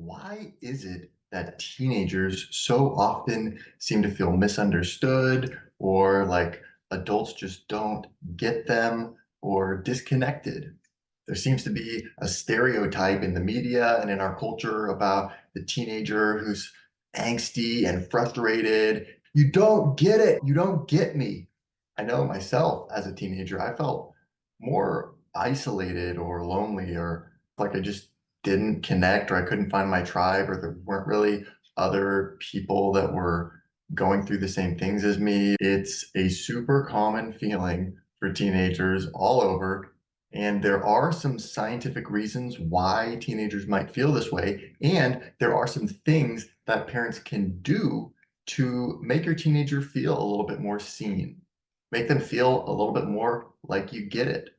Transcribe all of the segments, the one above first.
Why is it that teenagers so often seem to feel misunderstood or like adults just don't get them or disconnected? There seems to be a stereotype in the media and in our culture about the teenager who's angsty and frustrated. You don't get it. You don't get me. I know myself as a teenager, I felt more isolated or lonely or like I just didn't connect or I couldn't find my tribe or there weren't really other people that were going through the same things as me. It's a super common feeling for teenagers all over. And there are some scientific reasons why teenagers might feel this way. And there are some things that parents can do to make your teenager feel a little bit more seen, make them feel a little bit more like you get it.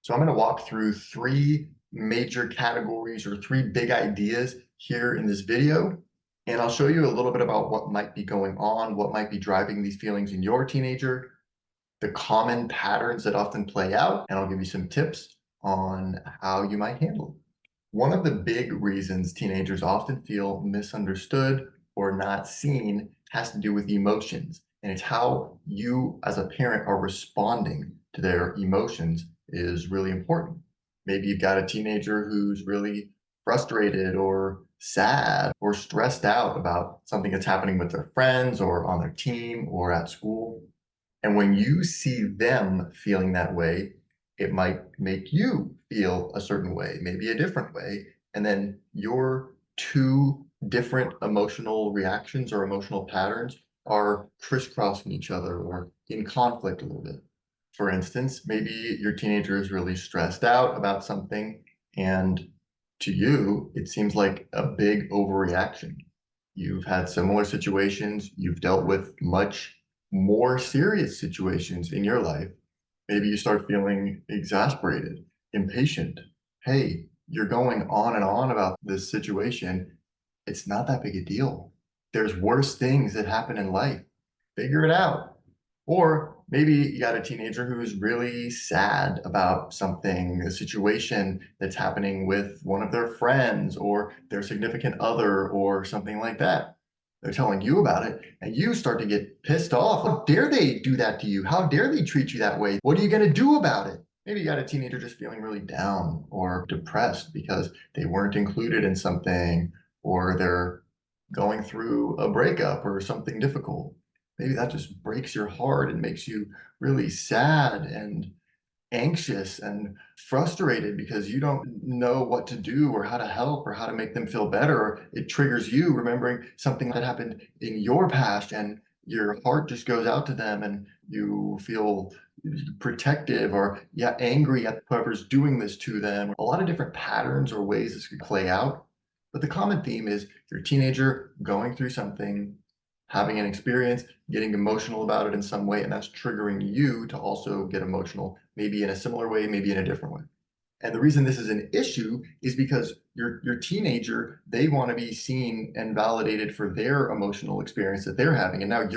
So I'm going to walk through three major categories or three big ideas here in this video. And I'll show you a little bit about what might be going on, what might be driving these feelings in your teenager, the common patterns that often play out, and I'll give you some tips on how you might handle it. One of the big reasons teenagers often feel misunderstood or not seen has to do with emotions. And it's how you as a parent are responding to their emotions is really important. Maybe you've got a teenager who's really frustrated or sad or stressed out about something that's happening with their friends or on their team or at school. And when you see them feeling that way, it might make you feel a certain way, maybe a different way. And then your two different emotional reactions or emotional patterns are crisscrossing each other or in conflict a little bit. For instance, maybe your teenager is really stressed out about something, and to you, it seems like a big overreaction. You've had similar situations, you've dealt with much more serious situations in your life. Maybe you start feeling exasperated, impatient. Hey, you're going on and on about this situation. It's not that big a deal. There's worse things that happen in life. Figure it out. Or maybe you got a teenager who's really sad about something, a situation that's happening with one of their friends or their significant other or something like that. They're telling you about it, and you start to get pissed off. How dare they do that to you? How dare they treat you that way? What are you going to do about it? Maybe you got a teenager just feeling really down or depressed because they weren't included in something, or they're going through a breakup or something difficult. Maybe that just breaks your heart and makes you really sad and anxious and frustrated because you don't know what to do or how to help or how to make them feel better. Or it triggers you remembering something that happened in your past and your heart just goes out to them and you feel protective or yeah, angry at whoever's doing this to them. A lot of different patterns or ways this could play out. But the common theme is your teenager going through something, having an experience, getting emotional about it in some way, and that's triggering you to also get emotional, maybe in a similar way, maybe in a different way. And the reason this is an issue is because your teenager, they want to be seen and validated for their emotional experience that they're having. And now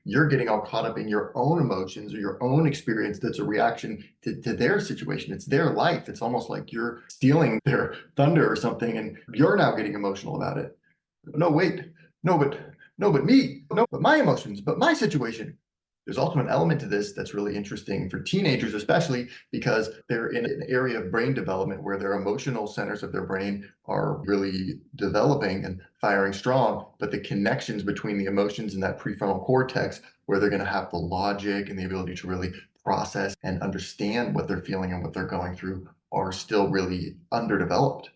you're getting all caught up in your own emotions or your own experience that's a reaction to their situation. It's their life. It's almost like you're stealing their thunder or something, and you're now getting emotional about it. No, wait, no, but me, no, but my emotions, but my situation. There's also an element to this that's really interesting for teenagers, especially because they're in an area of brain development where their emotional centers of their brain are really developing and firing strong. But the connections between the emotions and that prefrontal cortex, where they're going to have the logic and the ability to really process and understand what they're feeling and what they're going through, are still really underdeveloped.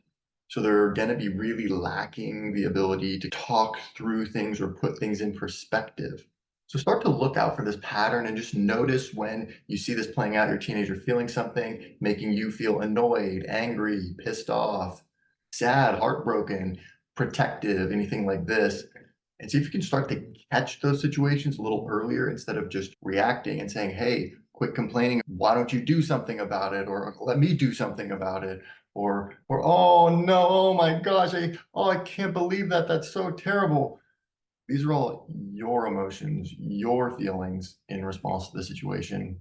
So they're going to be really lacking the ability to talk through things or put things in perspective. So start to look out for this pattern and just notice when you see this playing out, your teenager feeling something, making you feel annoyed, angry, pissed off, sad, heartbroken, protective, anything like this. And see if you can start to catch those situations a little earlier instead of just reacting and saying, hey, quit complaining. Why don't you do something about it? Or let me do something about it. Or oh no, oh my gosh, I can't believe that. That's so terrible. These are all your emotions, your feelings in response to the situation.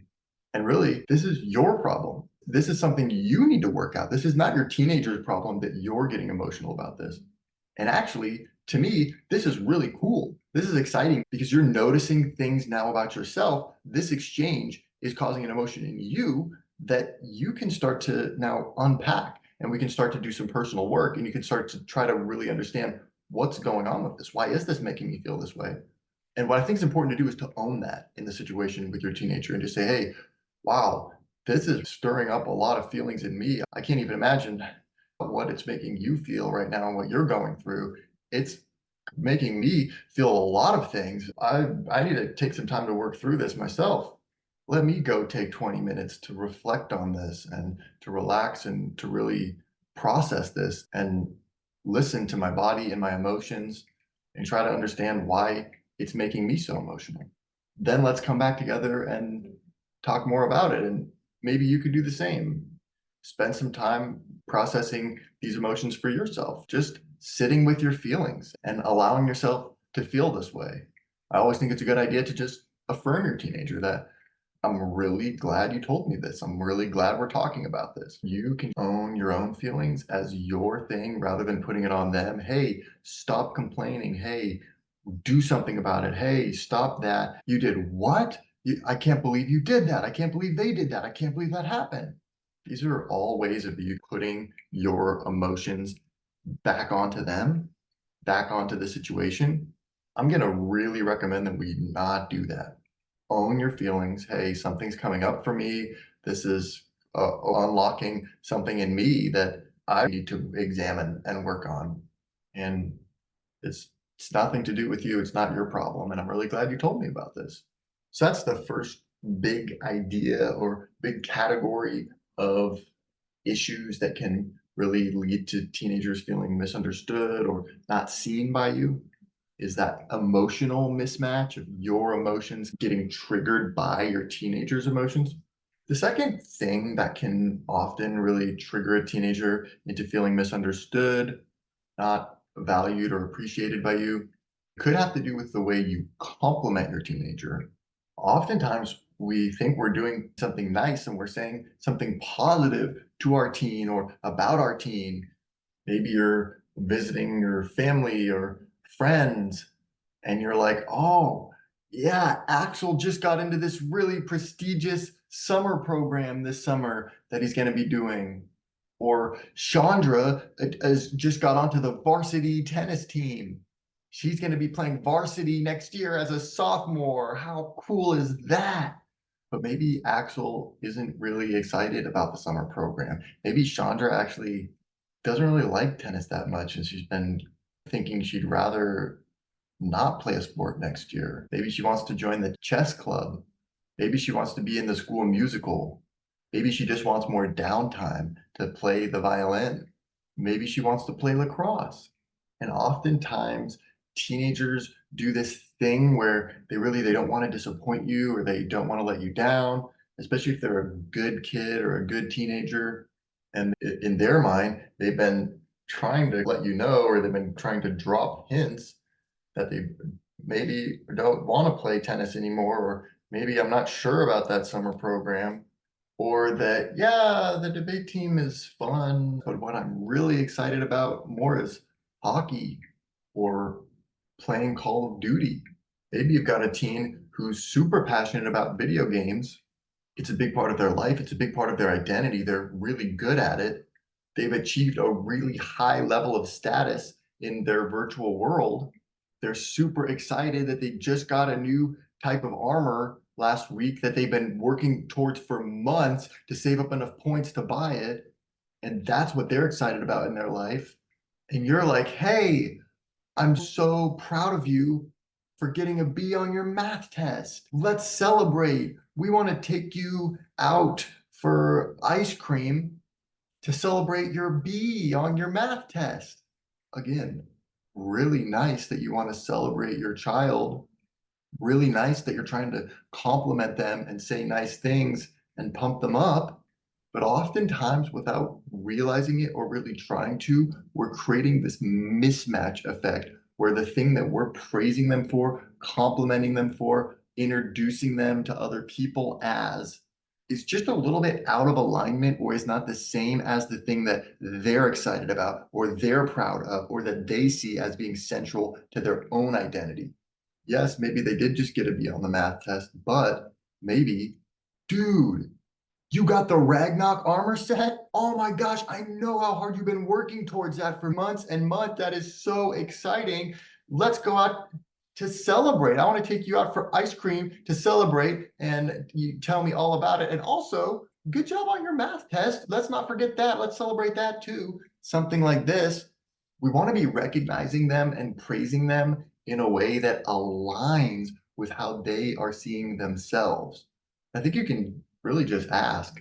And really, this is your problem. This is something you need to work out. This is not your teenager's problem that you're getting emotional about this. And actually, to me, this is really cool. This is exciting because you're noticing things now about yourself. This exchange is causing an emotion in you that you can start to now unpack, and we can start to do some personal work, and you can start to try to really understand what's going on with this. Why is this making me feel this way? And what I think is important to do is to own that in the situation with your teenager and just say, hey, wow, this is stirring up a lot of feelings in me. I can't even imagine what it's making you feel right now and what you're going through. It's making me feel a lot of things. I need to take some time to work through this myself. Let me go take 20 minutes to reflect on this and to relax and to really process this and listen to my body and my emotions and try to understand why it's making me so emotional. Then let's come back together and talk more about it. And maybe you could do the same. Spend some time processing these emotions for yourself, just sitting with your feelings and allowing yourself to feel this way. I always think it's a good idea to just affirm your teenager that I'm really glad you told me this. I'm really glad we're talking about this. You can own your own feelings as your thing rather than putting it on them. Hey, stop complaining. Hey, do something about it. Hey, stop that. You did what? I can't believe you did that. I can't believe they did that. I can't believe that happened. These are all ways of you putting your emotions back onto them, back onto the situation. I'm going to really recommend that we not do that. Own your feelings. Hey, something's coming up for me. This is unlocking something in me that I need to examine and work on. And it's it's nothing to do with you. It's not your problem. And I'm really glad you told me about this. So that's the first big idea or big category of issues that can really lead to teenagers feeling misunderstood or not seen by you is that emotional mismatch of your emotions getting triggered by your teenager's emotions. The second thing that can often really trigger a teenager into feeling misunderstood, not valued or appreciated by you, could have to do with the way you compliment your teenager. Oftentimes, we think we're doing something nice and we're saying something positive to our teen or about our teen. Maybe you're visiting your family or friends and you're like, oh, yeah, Axel just got into this really prestigious summer program this summer that he's going to be doing. Or Chandra has just got onto the varsity tennis team. She's going to be playing varsity next year as a sophomore. How cool is that? But maybe Axel isn't really excited about the summer program. Maybe Chandra actually doesn't really like tennis that much, and she's been thinking she'd rather not play a sport next year. Maybe she wants to join the chess club. Maybe she wants to be in the school musical. Maybe she just wants more downtime to play the violin. Maybe she wants to play lacrosse. And oftentimes teenagers do this thing where they don't want to disappoint you or they don't want to let you down, especially if they're a good kid or a good teenager. And in their mind, they've been trying to let you know, or they've been trying to drop hints that they maybe don't want to play tennis anymore, or maybe I'm not sure about that summer program, or that, yeah, the debate team is fun, but what I'm really excited about more is hockey or playing Call of Duty. Maybe you've got a teen who's super passionate about video games. It's a big part of their life, it's a big part of their identity. They're really good at it. They've achieved a really high level of status in their virtual world. They're super excited that they just got a new type of armor last week that they've been working towards for months to save up enough points to buy it. And that's what they're excited about in their life. And you're like, hey, I'm so proud of you for getting a B on your math test. Let's celebrate. We want to take you out for ice cream to celebrate your B on your math test. Again, really nice that you want to celebrate your child. Really nice that you're trying to compliment them and say nice things and pump them up. But oftentimes, without realizing it or really trying to, we're creating this mismatch effect where the thing that we're praising them for, complimenting them for, introducing them to other people as is just a little bit out of alignment or is not the same as the thing that they're excited about or they're proud of or that they see as being central to their own identity. Yes, maybe they did just get a B on the math test, but maybe, dude, you got the Ragnarok armor set? Oh my gosh, I know how hard you've been working towards that for months and months. That is so exciting. Let's go out to celebrate. I want to take you out for ice cream to celebrate and you tell me all about it. And also, good job on your math test. Let's not forget that. Let's celebrate that too. Something like this. We want to be recognizing them and praising them in a way that aligns with how they are seeing themselves. I think you can really just ask,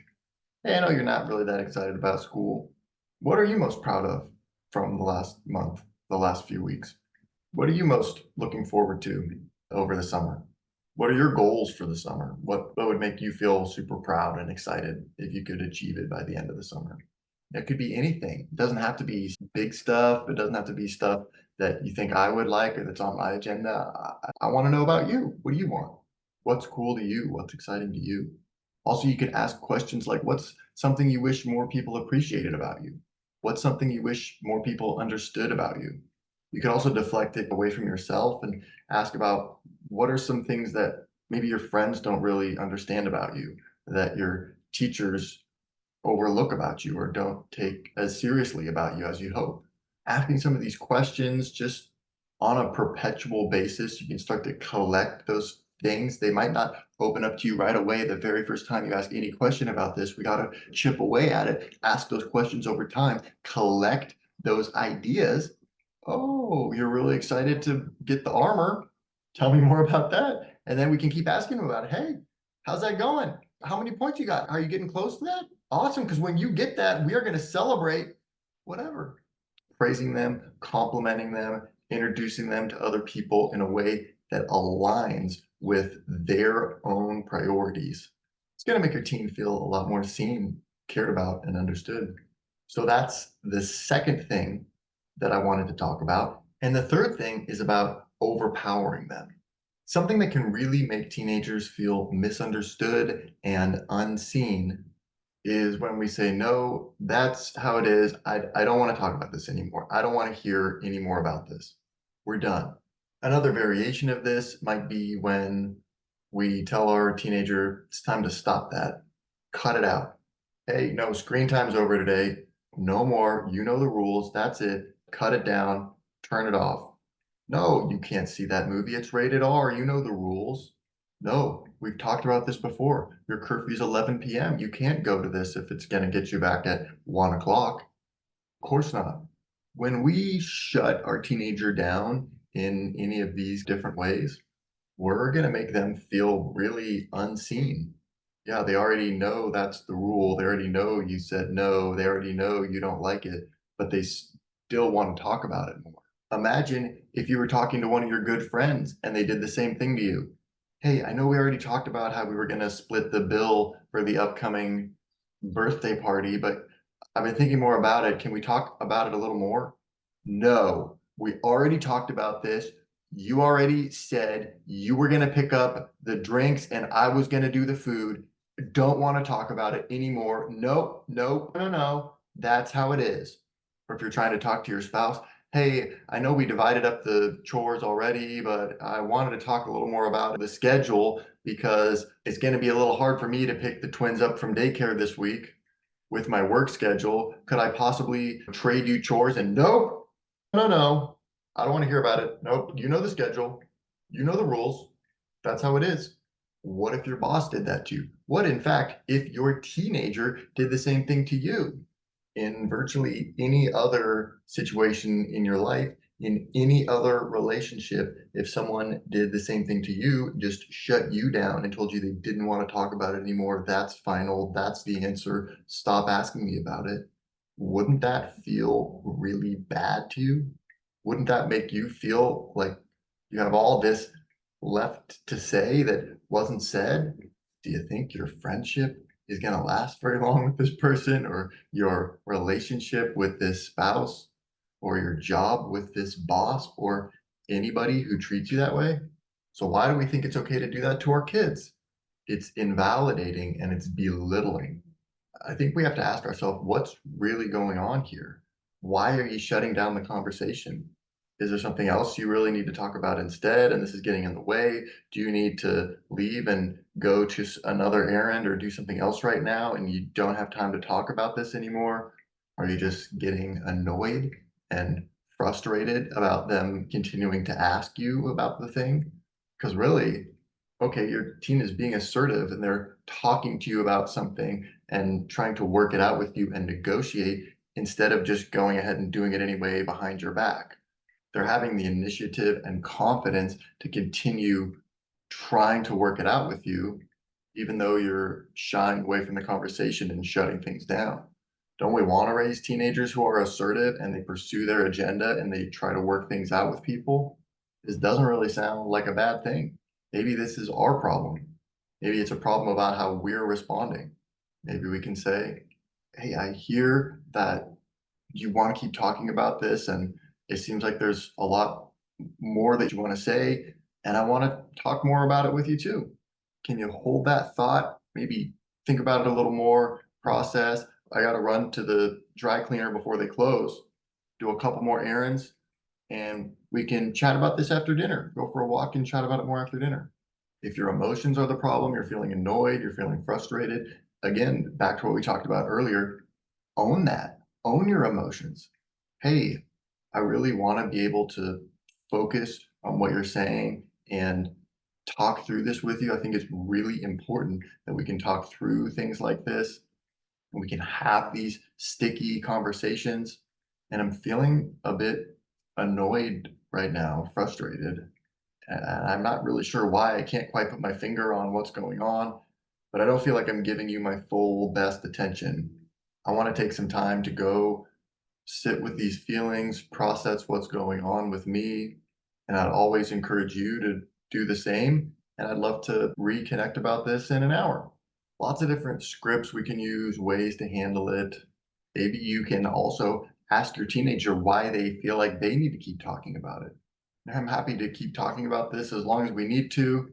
hey, I know you're not really that excited about school. What are you most proud of from the last month, the last few weeks? What are you most looking forward to over the summer? What are your goals for the summer? What would make you feel super proud and excited if you could achieve it by the end of the summer? It could be anything. It doesn't have to be big stuff. It doesn't have to be stuff that you think I would like or that's on my agenda. I want to know about you. What do you want? What's cool to you? What's exciting to you? Also, you could ask questions like, what's something you wish more people appreciated about you? What's something you wish more people understood about you? You could also deflect it away from yourself and ask about what are some things that maybe your friends don't really understand about you, that your teachers overlook about you or don't take as seriously about you as you hope. Asking some of these questions just on a perpetual basis, you can start to collect those things. They might not open up to you right away the very first time you ask any question about this. We got to chip away at it, ask those questions over time, collect those ideas. Oh, you're really excited to get the armor. Tell me more about that. And then we can keep asking them about it. Hey, how's that going? How many points you got? Are you getting close to that? Awesome, because when you get that, we are going to celebrate whatever. Praising them, complimenting them, introducing them to other people in a way that aligns with their own priorities. It's going to make your teen feel a lot more seen, cared about, and understood. So that's the second thing that I wanted to talk about. And the third thing is about overpowering them. Something that can really make teenagers feel misunderstood and unseen is when we say, no, that's how it is. I don't want to talk about this anymore. I don't want to hear any more about this. We're done. Another variation of this might be when we tell our teenager, it's time to stop that. Cut it out. Hey, no, screen time's over today. No more. You know the rules. That's it. Cut it down. Turn it off. No, you can't see that movie. It's rated R. You know the rules. No, we've talked about this before. Your curfew's 11 p.m. You can't go to this if it's going to get you back at 1 o'clock. Of course not. When we shut our teenager down in any of these different ways, we're going to make them feel really unseen. Yeah, they already know that's the rule. They already know you said no. They already know you don't like it, but they still want to talk about it more. Imagine if you were talking to one of your good friends and they did the same thing to you. Hey, I know we already talked about how we were going to split the bill for the upcoming birthday party, but I've been thinking more about it. Can we talk about it a little more? No, we already talked about this. You already said you were going to pick up the drinks and I was going to do the food. Don't want to talk about it anymore. Nope, nope, no, no. That's how it is. Or if you're trying to talk to your spouse, hey, I know we divided up the chores already, but I wanted to talk a little more about the schedule because it's going to be a little hard for me to pick the twins up from daycare this week with my work schedule. Could I possibly trade you chores? And nope, no, no, I don't want to hear about it. Nope, you know the schedule, you know the rules. That's how it is. What if your boss did that to you? What, in fact, if your teenager did the same thing to you? In virtually any other situation in your life, in any other relationship, if someone did the same thing to you, just shut you down and told you they didn't want to talk about it anymore, that's final, that's the answer, stop asking me about it, wouldn't that feel really bad to you? Wouldn't that make you feel like you have all this left to say that wasn't said? Do you think your friendship is going to last very long with this person, or your relationship with this spouse, or your job with this boss, or anybody who treats you that way? So, why do we think it's okay to do that to our kids? it's invalidating and it's belittling. I think we have to ask ourselves, what's really going on here? Why are you shutting down the conversation? Is there something else you really need to talk about instead? And this is getting in the way. Do you need to leave and go to another errand or do something else right now and you don't have time to talk about this anymore? Are you just getting annoyed and frustrated about them continuing to ask you about the thing? Because really, okay, your teen is being assertive and they're talking to you about something and trying to work it out with you and negotiate instead of just going ahead and doing it anyway behind your back. They're having the initiative and confidence to continue trying to work it out with you, even though you're shying away from the conversation and shutting things down. Don't we want to raise teenagers who are assertive and they pursue their agenda and they try to work things out with people? This doesn't really sound like a bad thing. Maybe this is our problem. Maybe it's a problem about how we're responding. Maybe we can say, hey, I hear that you want to keep talking about this, and it seems like there's a lot more that you want to say, and I want to talk more about it with you too. Can you hold that thought? Maybe think about it a little more, process. I got to run to the dry cleaner before they close, do a couple more errands, and we can chat about this after dinner. Go for a walk and chat about it more after dinner. If your emotions are the problem, you're feeling annoyed, you're feeling frustrated, again, back to what we talked about earlier, own that. Own your emotions. Hey, I really want to be able to focus on what you're saying and talk through this with you. I think it's really important that we can talk through things like this and we can have these sticky conversations. And I'm feeling a bit annoyed right now, frustrated. And I'm not really sure why. I can't quite put my finger on what's going on, but I don't feel like I'm giving you my full best attention. I want to take some time to go sit with these feelings, process what's going on with me, and I'd always encourage you to do the same. And I'd love to reconnect about this in an hour. Lots of different scripts we can use, ways to handle it. Maybe you can also ask your teenager why they feel like they need to keep talking about it. I'm happy to keep talking about this as long as we need to.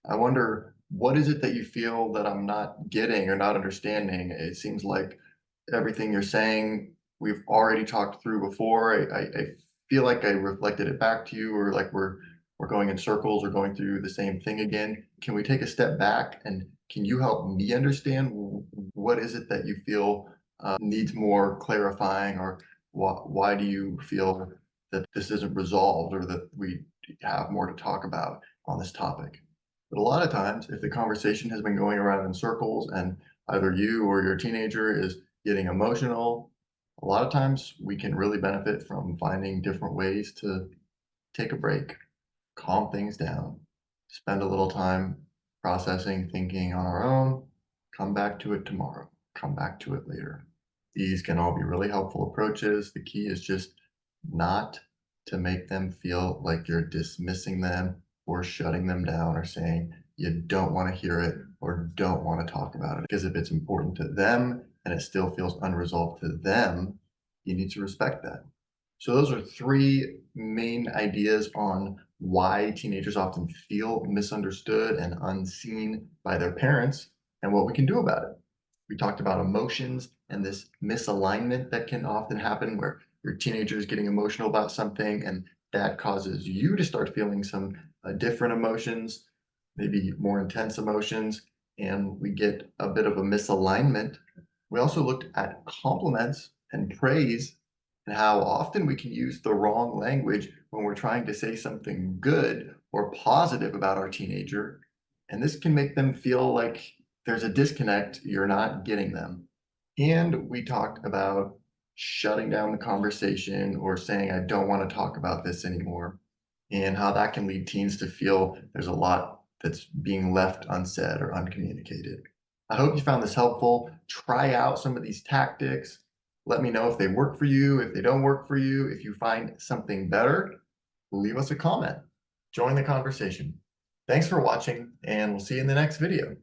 I wonder, what is it that you feel that I'm not getting or not understanding? It seems like everything you're saying we've already talked through before. I feel like I reflected it back to you, or like we're going in circles or going through the same thing again. Can we take a step back and can you help me understand what is it that you feel needs more clarifying, or why do you feel that this isn't resolved or that we have more to talk about on this topic? But a lot of times, if the conversation has been going around in circles and either you or your teenager is getting emotional, a lot of times we can really benefit from finding different ways to take a break, calm things down, spend a little time processing, thinking on our own, come back to it tomorrow, come back to it later. These can all be really helpful approaches. The key is just not to make them feel like you're dismissing them or shutting them down or saying you don't want to hear it or don't want to talk about it. Because if it's important to them and it still feels unresolved to them, you need to respect that. So those are three main ideas on why teenagers often feel misunderstood and unseen by their parents and what we can do about it. We talked about emotions and this misalignment that can often happen where your teenager is getting emotional about something and that causes you to start feeling some different emotions, maybe more intense emotions, and we get a bit of a misalignment. We also looked at compliments and praise and how often we can use the wrong language when we're trying to say something good or positive about our teenager. And this can make them feel like there's a disconnect, you're not getting them. And we talked about shutting down the conversation or saying, I don't want to talk about this anymore, and how that can lead teens to feel there's a lot that's being left unsaid or uncommunicated. I hope you found this helpful. Try out some of these tactics. Let me know if they work for you, if they don't work for you. If you find something better, leave us a comment. Join the conversation. Thanks for watching, and we'll see you in the next video.